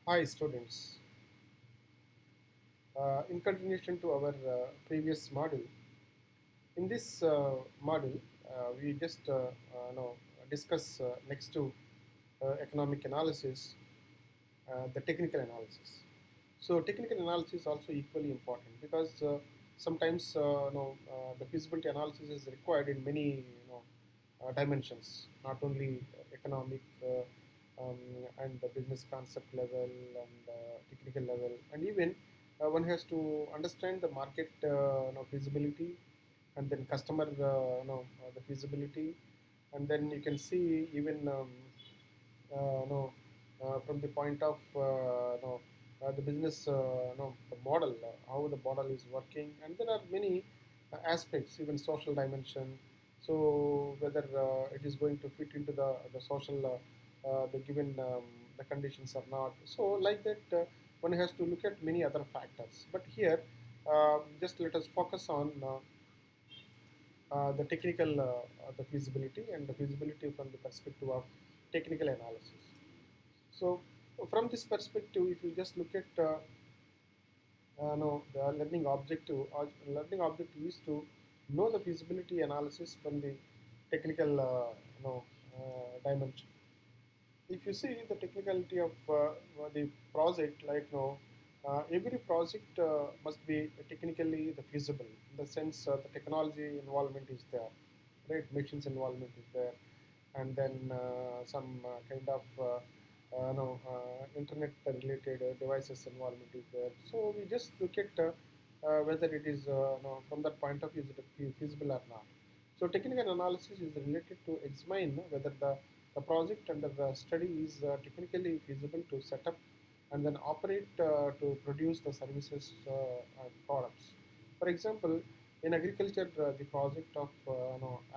Hi students, in continuation to our previous module, in this module we just know, discuss next to economic analysis, the technical analysis. So technical analysis is also equally important because sometimes the feasibility analysis is required in many dimensions, not only economic um, and the business concept level and technical level, and even one has to understand the market feasibility, and then customer the feasibility, and then you can see even from the point of the business the model, how the model is working, and there are many aspects, even social dimension. So whether it is going to fit into the social the given the conditions or not. So like that, one has to look at many other factors. But here, just let us focus on the technical, the feasibility and the feasibility from the perspective of technical analysis. So from this perspective, if you just look at no, the learning objective is to know the feasibility analysis from the technical dimension. If you see the technicality of the project, like every project must be technically the feasible in the sense the technology involvement is there, right? Machines involvement is there, and then some kind of internet related devices involvement is there. So we just look at whether it is from that point of view is it feasible or not. So technical analysis is related to examine whether the project under the study is technically feasible to set up and then operate to produce the services and products. For example, in agriculture, the project of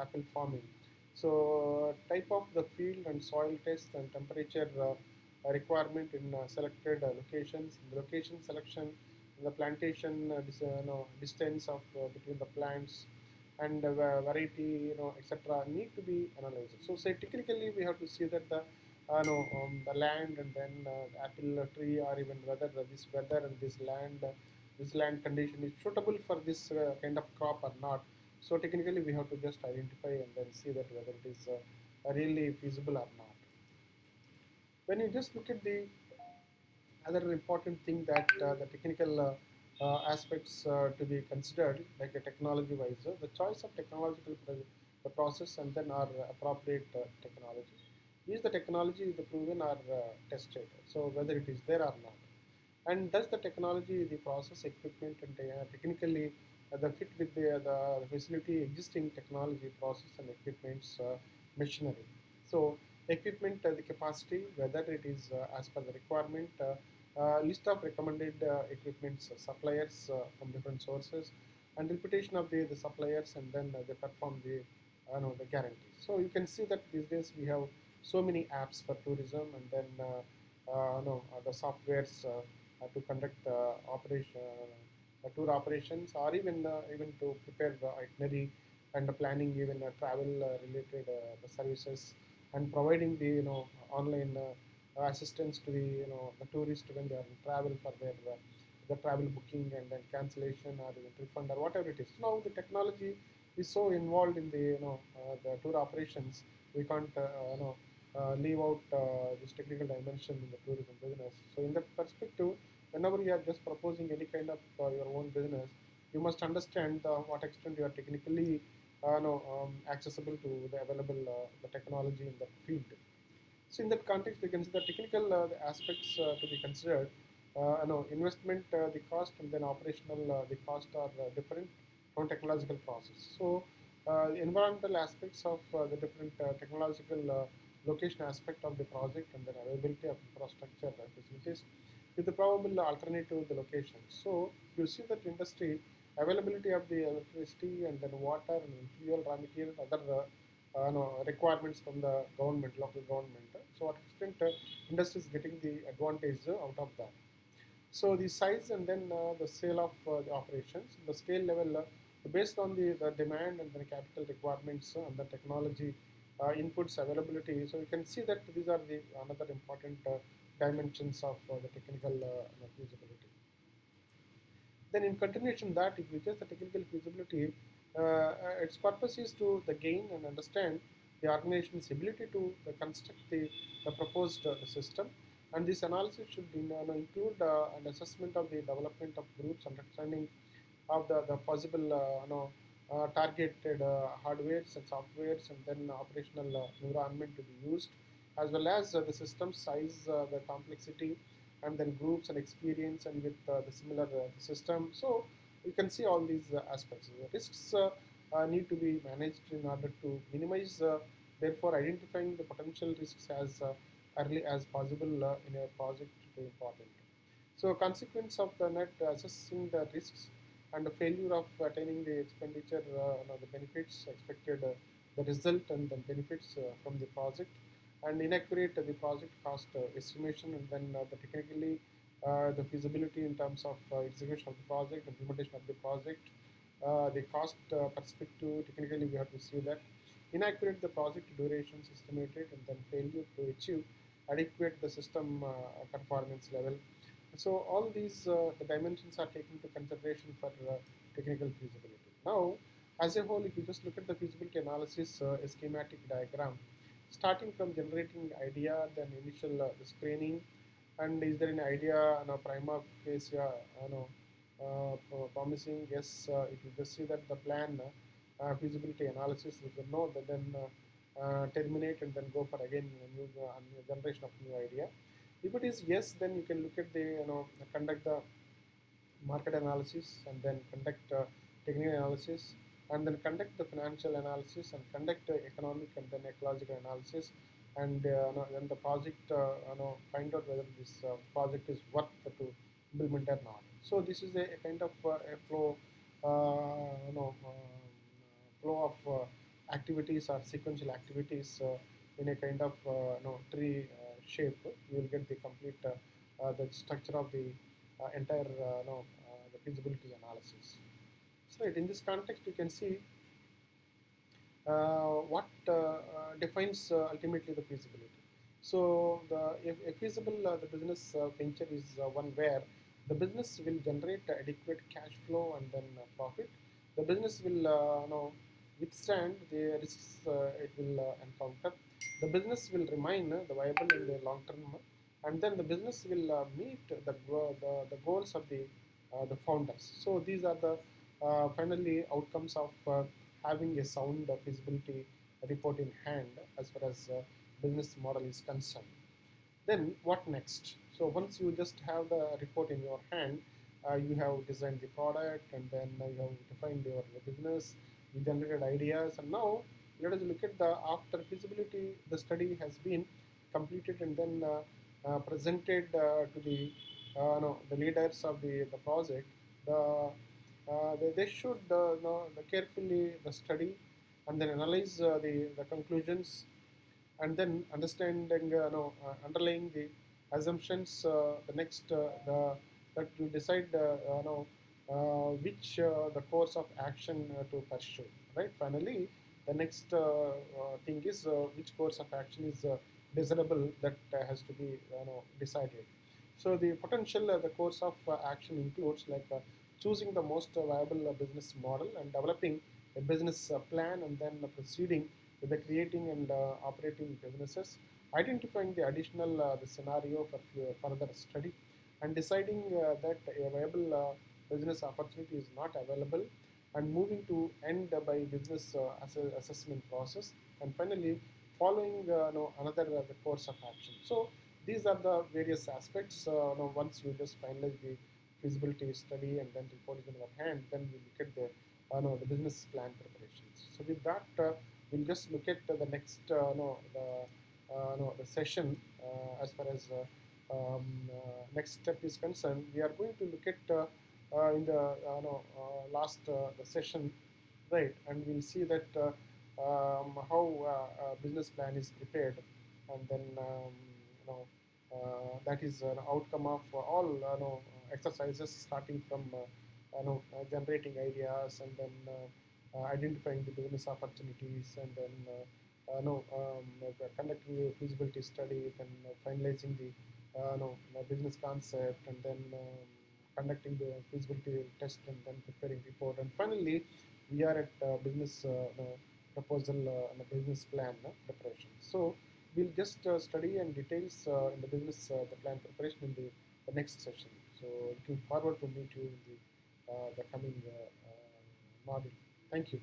apple farming. So type of the field and soil test and temperature requirement in selected locations, the location selection, the plantation distance of between the plants, and variety, etc., need to be analyzed. So, say technically, we have to see that the no, the land, and then the apple tree, or even whether this weather and this land condition is suitable for this kind of crop or not. So technically, we have to just identify and then see that whether it is really feasible or not. When you just look at the other important thing, that the technical aspects to be considered, like a technology wise, the choice of technological the process, and then our appropriate technology. Is the technology the proven or tested? So whether it is there or not, and does the technology, the process, equipment, and technically the fit with the facility, existing technology, process, and equipment's machinery. So equipment, the capacity, whether it is as per the requirement, list of recommended equipments, suppliers from different sources, and reputation of the suppliers, and then they perform the guarantees. So you can see that these days we have so many apps for tourism, and then the softwares to conduct tour operations, or even to prepare the itinerary and the planning, even travel related the services, and providing the online assistance to the the tourist when they are in travel for their the travel booking, and then cancellation or even refund or whatever it is. Now the technology is so involved in the tour operations, we can't leave out this technical dimension in the tourism business. So in that perspective, whenever you are just proposing any kind of your own business, you must understand what extent you are technically accessible to the available the technology in that field. So in that context, we can see the technical the aspects to be considered. Investment, the cost, and then operational, the cost are different from technological process. So the environmental aspects of the different technological location aspect of the project, and then availability of infrastructure facilities with the probable alternative to the location. So you see that industry availability of the electricity, and then water, and then fuel, raw material, other requirements from the government, local government. So what extent industry is getting the advantage out of that. So the size, and then the scale of the operations, the scale level, based on the demand and the capital requirements and the technology inputs availability. So you can see that these are the another important dimensions of the technical feasibility. Then in continuation that, if you just the technical feasibility, its purpose is to the gain and understand the organization's ability to construct the proposed system. And this analysis should include an assessment of the development of groups, understanding of the possible targeted hardwares and softwares, and then operational environment to be used, as well as the system size, the complexity, and then groups and experience, and with the similar system. So you can see all these aspects. The risks need to be managed in order to minimize. Therefore, identifying the potential risks as early as possible in a project is important. So, consequence of the net assessing the risks and the failure of attaining the expenditure, the benefits expected, the result and the benefits from the project, and inaccurate the project cost estimation, and then the technically the feasibility in terms of execution of the project, implementation of the project, the cost perspective. Technically, we have to see that inaccurate the project durations estimated, and then failure to achieve adequate the system performance level. So all these the dimensions are taken into consideration for technical feasibility. Now, as a whole, if you just look at the feasibility analysis, a schematic diagram, starting from generating idea, then initial the screening, and is there an idea, prima facie, promising? Yes, if you just see that the plan, feasibility analysis is a no, then terminate and then go for again a new generation of new idea. If it is yes, then you can look at the conduct the market analysis, and then conduct technical analysis, and then conduct the financial analysis, and conduct economic and then ecological analysis, and then the project find out whether this project is worth to implement or not. So this is a kind of a flow, flow of activities or sequential activities in a kind of tree shape. You will get the complete the structure of the entire the feasibility analysis. So in this context, you can see what defines ultimately the feasibility. So a feasible the business venture is one where the business will generate adequate cash flow and then profit. The business will withstand the risks it will encounter. The business will remain the viable in the long term, and then the business will meet the goals of the founders. So these are the finally outcomes of having a sound feasibility report in hand as far as business model is concerned. Then what next? So once you just have the report in your hand, you have designed the product, and then you have defined your business, you generated ideas, and now let us look at the after feasibility. The study has been completed and then presented to the leaders of the project. They should carefully the study and then analyze the conclusions, and then understanding underlying the assumptions. The next that will decide which the course of action to pursue. Right. Finally, the next thing is which course of action is desirable, that has to be decided. So the potential the course of action includes like choosing the most viable business model, and developing a business plan, and then proceeding with the creating and operating businesses, identifying the additional the scenario for further study, and deciding that a viable business opportunity is not available, and moving to end by business assessment process, and finally following another the course of action. So these are the various aspects. Once you just finalize the feasibility study and then report is in our hand, then we look at the the business plan preparations. So with that, we'll just look at the next the session as far as next step is concerned. We are going to look at in the last the session, right, and we'll see that how business plan is prepared, and then that is an outcome of all exercises, starting from generating ideas, and then identifying the business opportunities, and then conducting a feasibility study, then finalizing the business concept, and then conducting the feasibility test, and then preparing report, and finally we are at business proposal and a business plan preparation. So we'll just study and details in the business the plan preparation in the next session. So looking forward to meet you in the coming module. Thank you.